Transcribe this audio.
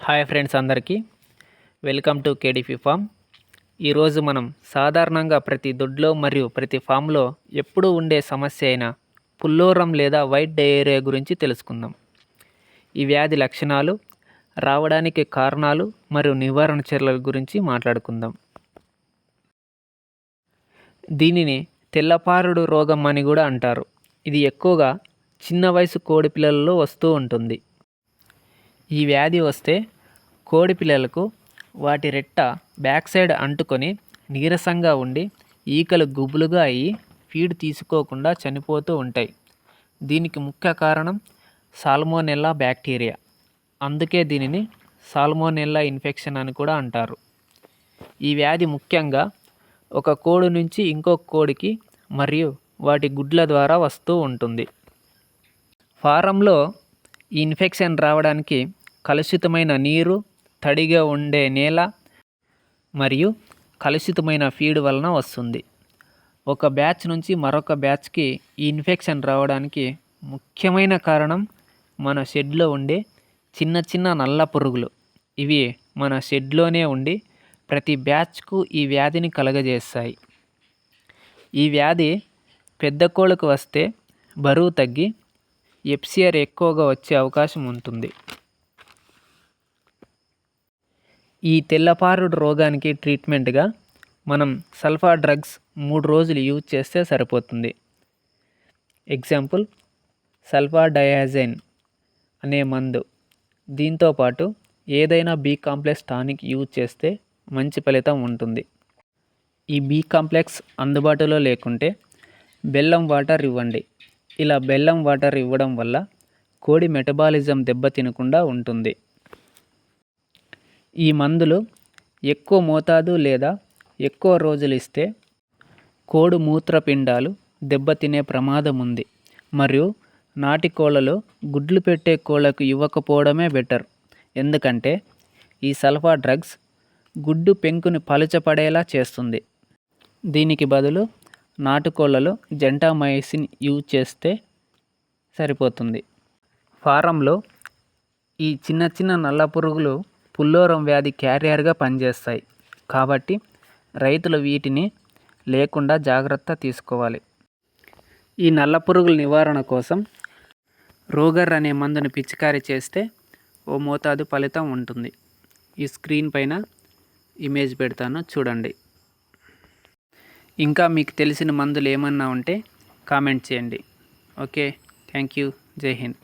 Hi friends, అందరికీ welcome to కేడిఫీ form. ఈరోజు మనం సాధారణంగా ప్రతి దొడ్లో మరియు ప్రతి ఫామ్లో ఎప్పుడూ ఉండే సమస్య అయిన పుల్లోరం లేదా వైట్ డయేరియా గురించి తెలుసుకుందాం. ఈ వ్యాధి లక్షణాలు, రావడానికి కారణాలు మరియు నివారణ చర్యల గురించి మాట్లాడుకుందాం. దీనిని తెల్లపారుడు రోగం అని కూడా అంటారు. ఇది ఎక్కువగా చిన్న వయసు కోడి పిల్లలలో వస్తూ ఉంటుంది. ఈ వ్యాధి వస్తే కోడి పిల్లలకు వాటి రెట్ట బ్యాక్ సైడ్ అంటుకొని నీరసంగా ఉండి ఈకలు గుబులుగా అయ్యి ఫీడ్ తీసుకోకుండా చనిపోతూ ఉంటాయి. దీనికి ముఖ్య కారణం సాల్మోనెల్లా బ్యాక్టీరియా. అందుకే దీనిని సాల్మోనెల్లా ఇన్ఫెక్షన్ అని కూడా అంటారు. ఈ వ్యాధి ముఖ్యంగా ఒక కోడి నుంచి ఇంకొక కోడికి మరియు వాటి గుడ్ల ద్వారా వస్తూ ఉంటుంది. ఫారంలో ఈ ఇన్ఫెక్షన్ రావడానికి కలుషితమైన నీరు, తడిగా ఉండే నేల మరియు కలుషితమైన ఫీడ్ వలన వస్తుంది. ఒక బ్యాచ్ నుంచి మరొక బ్యాచ్కి ఈ ఇన్ఫెక్షన్ రావడానికి ముఖ్యమైన కారణం మన షెడ్లో ఉండే చిన్న చిన్న నల్ల పురుగులు. ఇవి మన షెడ్లోనే ఉండి ప్రతి బ్యాచ్కు ఈ వ్యాధిని కలగజేస్తాయి. ఈ వ్యాధి పెద్ద కోళ్ళకు వస్తే బరువు తగ్గి ఎఫ్సిఆర్ ఎక్కువగా వచ్చే అవకాశం ఉంటుంది. ఈ తెల్లపారుడు రోగానికి ట్రీట్మెంట్గా మనం సల్ఫా డ్రగ్స్ 3 రోజులు యూజ్ చేస్తే సరిపోతుంది. ఎగ్జాంపుల్, సల్ఫా డయాజైన్ అనే మందు. దీంతోపాటు ఏదైనా బి కాంప్లెక్స్ టానిక్ యూజ్ చేస్తే మంచి ఫలితం ఉంటుంది. ఈ బి కాంప్లెక్స్ అందుబాటులో లేకుంటే బెల్లం వాటర్ ఇవ్వండి. ఇలా బెల్లం వాటర్ ఇవ్వడం వల్ల కోడి మెటబాలిజం దెబ్బతినకుండా ఉంటుంది. ఈ మందులు ఎక్కువ మోతాదు లేదా ఎక్కువ రోజులు ఇస్తే కోడి మూత్రపిండాలు దెబ్బతినే ప్రమాదం ఉంది. మరియు నాటి కోళ్ళలో గుడ్లు పెట్టే కోళ్ళకు ఇవ్వకపోవడమే బెటర్. ఎందుకంటే ఈ సల్ఫా డ్రగ్స్ గుడ్డు పెంకుని పలుచపడేలా చేస్తుంది. దీనికి బదులు నాటుకోళ్లలో జెంటామైసిన్ యూజ్ చేస్తే సరిపోతుంది. ఫారంలో ఈ చిన్న చిన్న నల్ల పురుగులు పుల్లోరం వ్యాధి క్యారియర్గా పనిచేస్తాయి. కాబట్టి రైతులు వీటిని లేకుండా జాగ్రత్త తీసుకోవాలి. ఈ నల్ల పురుగుల నివారణ కోసం రోగర్ అనే మందుని పిచికారీ చేస్తే ఓ మోతాదు ఫలితం ఉంటుంది. ఈ స్క్రీన్ పైన ఇమేజ్ పెడతాను, చూడండి. ఇంకా మీకు తెలిసిన మందులు ఏమన్నా ఉంటే కామెంట్ చేయండి. Okay, thank you. జై హింద్.